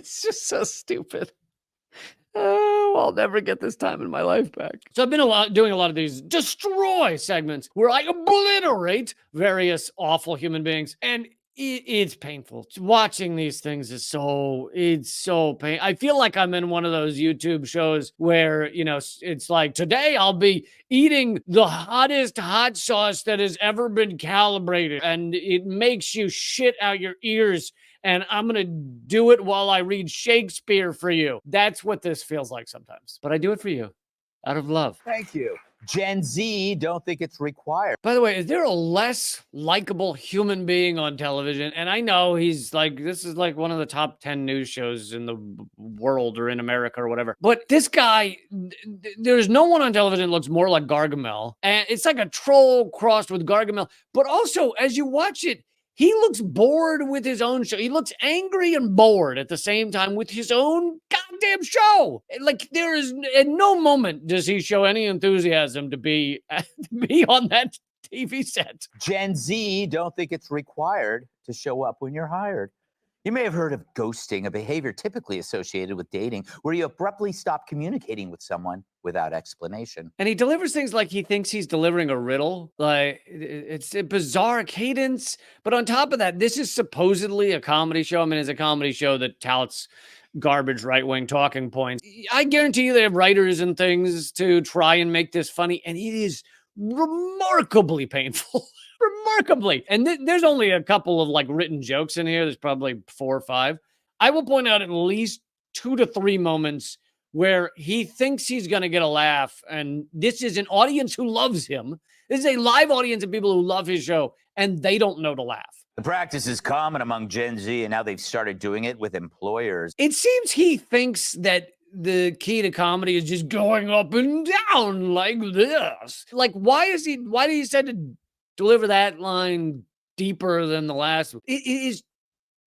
It's just so stupid. Oh, I'll never get this time in my life back. So I've been doing a lot of these destroy segments where I obliterate various awful human beings, and it's painful. Watching these things is it's so pain. I feel like I'm in one of those YouTube shows where, it's like, today I'll be eating the hottest hot sauce that has ever been calibrated, and it makes you shit out your ears, and I'm going to do it while I read Shakespeare for you. That's what this feels like sometimes. But I do it for you out of love. Thank you. Gen Z don't think it's required. By the way, is there a less likable human being on television? And I know this is like one of the top 10 news shows in the world or in America or whatever. But this guy, there's no one on television that looks more like Gargamel. And it's like a troll crossed with Gargamel. But also, as you watch it, he looks bored with his own show. He looks angry and bored at the same time with his own goddamn show. Like, there is, at no moment does he show any enthusiasm to be on that TV set. Gen Z don't think it's required to show up when you're hired. You may have heard of ghosting, a behavior typically associated with dating, where you abruptly stop communicating with someone without explanation. And he delivers things like he thinks he's delivering a riddle. Like, it's a bizarre cadence. But on top of that, this is supposedly a comedy show. I mean, it's a comedy show that touts garbage right-wing talking points. I guarantee you they have writers and things to try and make this funny, and it is remarkably painful. Remarkably. And there's only a couple of like written jokes in here. There's probably 4 or 5. I will point out at least 2 to 3 moments where he thinks he's going to get a laugh. And this is an audience who loves him. This is a live audience of people who love his show, and they don't know to laugh. The practice is common among Gen Z, and now they've started doing it with employers. It seems he thinks that the key to comedy is just going up and down like this. Like, why did he say to deliver that line deeper than the last one? It is,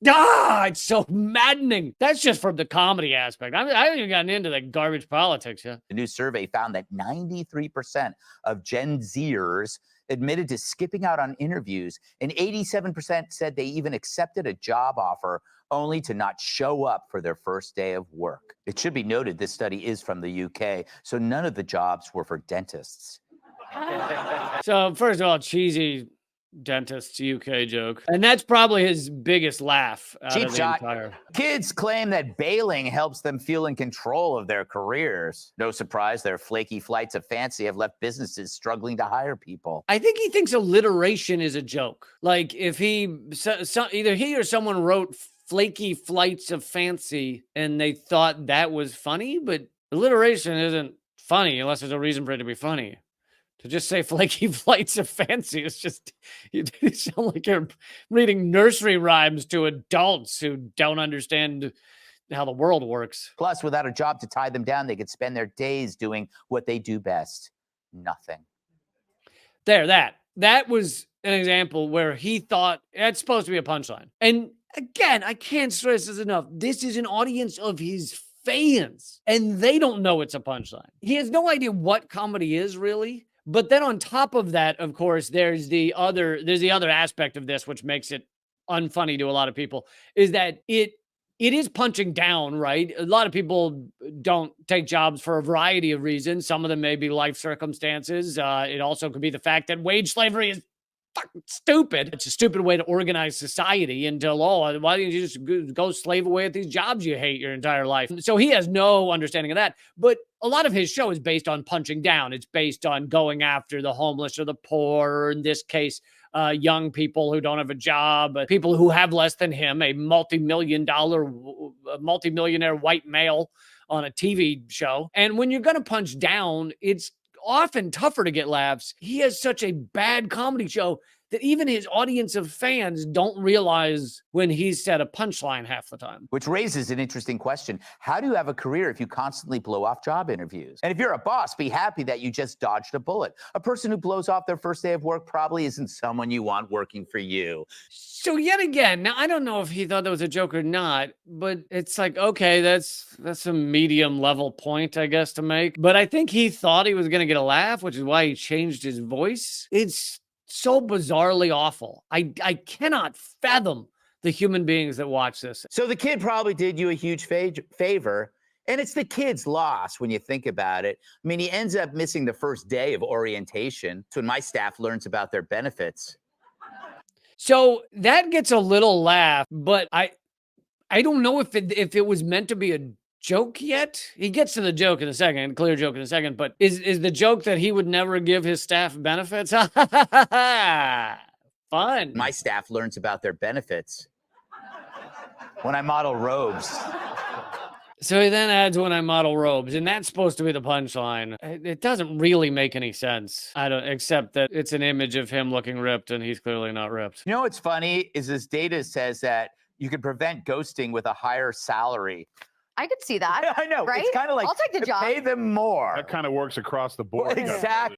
it's so maddening. That's just from the comedy aspect. I haven't even gotten into the garbage politics yet. The new survey found that 93% of Gen Zers admitted to skipping out on interviews, and 87% said they even accepted a job offer only to not show up for their first day of work. It should be noted this study is from the UK, so none of the jobs were for dentists. So, first of all, cheesy dentist's UK joke. And that's probably his biggest laugh out Cheap of the shot. entire. Kids claim that bailing helps them feel in control of their careers. No surprise, their flaky flights of fancy have left businesses struggling to hire people. I think he thinks alliteration is a joke. Like, if either he or someone wrote flaky flights of fancy and they thought that was funny, but alliteration isn't funny unless there's a reason for it to be funny. To just say flaky flights of fancy is just, you sound like you're reading nursery rhymes to adults who don't understand how the world works. Plus, without a job to tie them down, they could spend their days doing what they do best: nothing. That was an example where he thought it's supposed to be a punchline. And again, I can't stress this enough. This is an audience of his fans, and they don't know it's a punchline. He has no idea what comedy is, really. But then on top of that, of course, there's the other aspect of this, which makes it unfunny to a lot of people, is that it is punching down, right? A lot of people don't take jobs for a variety of reasons. Some of them may be life circumstances. It also could be the fact that wage slavery is fucking stupid. It's a stupid way to organize society into law. Why don't you just go slave away at these jobs you hate your entire life? So he has no understanding of that. But a lot of his show is based on punching down. It's based on going after the homeless or the poor, or in this case, young people who don't have a job, people who have less than him, a multi-millionaire white male on a TV show. And when you're going to punch down, it's often tougher to get laughs. He has such a bad comedy show that even his audience of fans don't realize when he's said a punchline half the time. Which raises an interesting question. How do you have a career if you constantly blow off job interviews? And if you're a boss, be happy that you just dodged a bullet. A person who blows off their first day of work probably isn't someone you want working for you. So yet again, now I don't know if he thought that was a joke or not, but it's like, okay, that's a medium level point, I guess, to make. But I think he thought he was going to get a laugh, which is why he changed his voice. It's so bizarrely awful. I cannot fathom the human beings that watch this. So the kid probably did you a huge favor. And it's the kid's loss when you think about it. I mean, he ends up missing the first day of orientation. It's when my staff learns about their benefits. So that gets a little laugh, but I don't know if it was meant to be a joke yet. He gets to the joke in a second, clear joke in a second, but is the joke that he would never give his staff benefits? Fun. My staff learns about their benefits when I model robes. So he then adds when I model robes, and that's supposed to be the punchline. It doesn't really make any sense. Except that it's an image of him looking ripped, and he's clearly not ripped. You know what's funny is this data says that you can prevent ghosting with a higher salary. I could see that. I know. Right? It's kind of like I'll take the job. pay them more. That kind of works across the board. Exactly.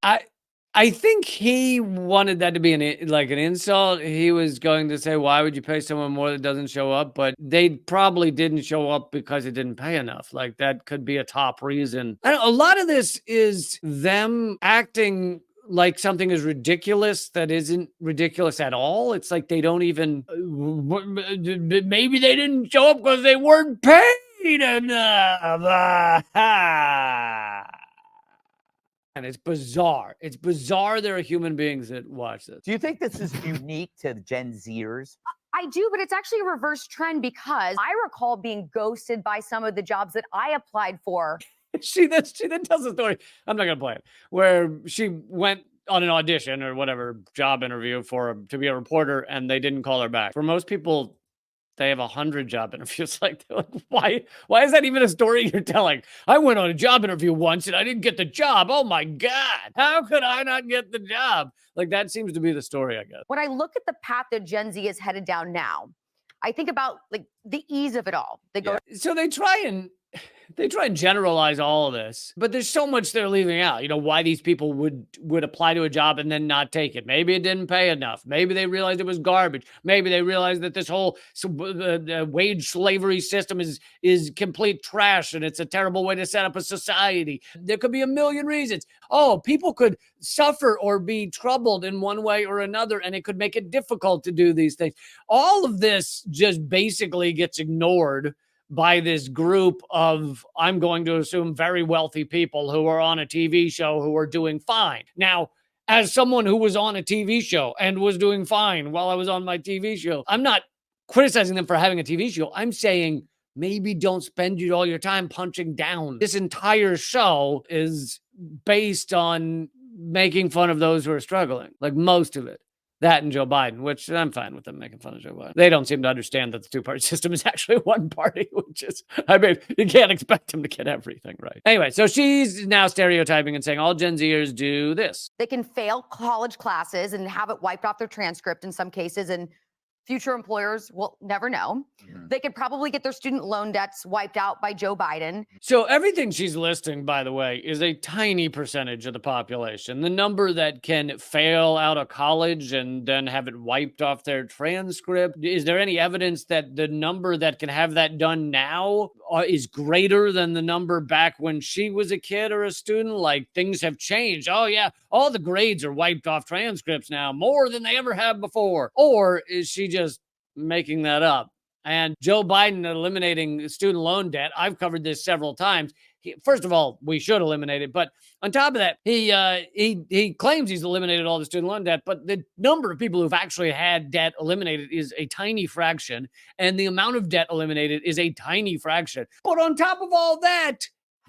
I think he wanted that to be an insult. He was going to say, why would you pay someone more that doesn't show up? But they probably didn't show up because it didn't pay enough. Like, that could be a top reason. A lot of this is them acting like something is ridiculous that isn't ridiculous at all. It's like they don't even, maybe they didn't show up because they weren't paid enough. And it's bizarre. It's bizarre there are human beings that watch this. Do you think this is unique to Gen Zers? I do, but it's actually a reverse trend because I recall being ghosted by some of the jobs that I applied for. She then tells a story. I'm not going to play it. Where she went on an audition or whatever job interview to be a reporter, and they didn't call her back. For most people, they have 100 job interviews. Like, why is that even a story you're telling? I went on a job interview once and I didn't get the job. Oh my God. How could I not get the job? Like, that seems to be the story, I guess. When I look at the path that Gen Z is headed down now, I think about like the ease of it all. They go, So they try and generalize all of this, but there's so much they're leaving out. You know, why these people would apply to a job and then not take it. Maybe it didn't pay enough. Maybe they realized it was garbage. Maybe they realized that this whole wage slavery system is complete trash and it's a terrible way to set up a society. There could be a million reasons. Oh, people could suffer or be troubled in one way or another, and it could make it difficult to do these things. All of this just basically gets ignored by this group of, I'm going to assume, very wealthy people who are on a TV show who are doing fine. Now, as someone who was on a TV show and was doing fine while I was on my TV show, I'm not criticizing them for having a TV show. I'm saying maybe don't spend all your time punching down. This entire show is based on making fun of those who are struggling, like most of it. That and Joe Biden, which I'm fine with them making fun of Joe Biden. They don't seem to understand that the two-party system is actually one party, which is, I mean, you can't expect them to get everything right. Anyway, so she's now stereotyping and saying all Gen Zers do this. they can fail college classes and have it wiped off their transcript in some cases, and future employers will never know. Mhm. They could probably get their student loan debts wiped out by Joe Biden. So everything she's listing, by the way, is a tiny percentage of the population. The number that can fail out of college and then have it wiped off their transcript, is there any evidence that the number that can have that done now is greater than the number back when she was a kid or a student? Like, things have changed. Oh yeah, all the grades are wiped off transcripts now, more than they ever have before. Or is she just making that up? And Joe Biden eliminating student loan debt, I've covered this several times. First of all, we should eliminate it. But on top of that, he claims he's eliminated all the student loan debt, but the number of people who've actually had debt eliminated is a tiny fraction. And the amount of debt eliminated is a tiny fraction. But on top of all that,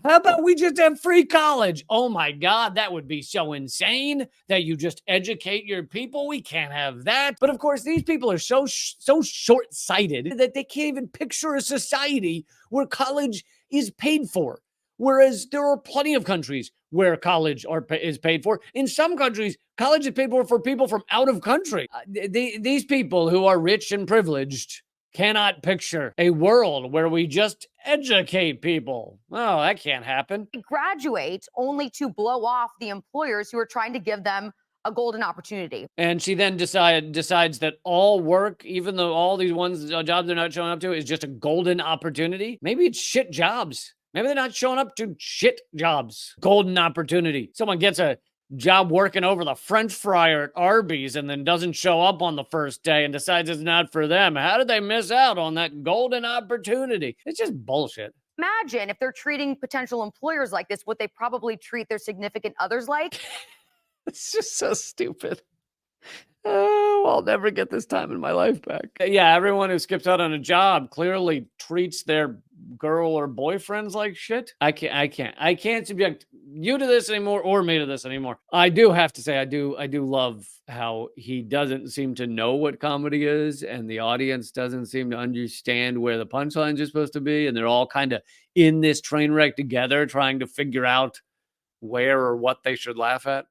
how about we just have free college? Oh my God, that would be so insane that you just educate your people. We can't have that. But of course, these people are so short-sighted that they can't even picture a society where college is paid for. Whereas there are plenty of countries where college is paid for. In some countries, college is paid for people from out of country. These people who are rich and privileged cannot picture a world where we just educate people. Oh, that can't happen. They graduate only to blow off the employers who are trying to give them a golden opportunity. And she then decides that all work, even though all these jobs they're not showing up to, is just a golden opportunity. Maybe it's shit jobs. Maybe they're not showing up to shit jobs. Golden opportunity. Someone gets a job working over the French fryer at Arby's and then doesn't show up on the first day and decides it's not for them. How did they miss out on that golden opportunity? It's just bullshit. Imagine if they're treating potential employers like this, what they probably treat their significant others like. It's just so stupid. Oh, I'll never get this time in my life back. Yeah, everyone who skips out on a job clearly treats their girl or boyfriends like shit. I can't subject you to this anymore or me to this anymore. I do have to say, I do love how he doesn't seem to know what comedy is, and the audience doesn't seem to understand where the punchlines are supposed to be, and they're all kind of in this train wreck together, trying to figure out where or what they should laugh at.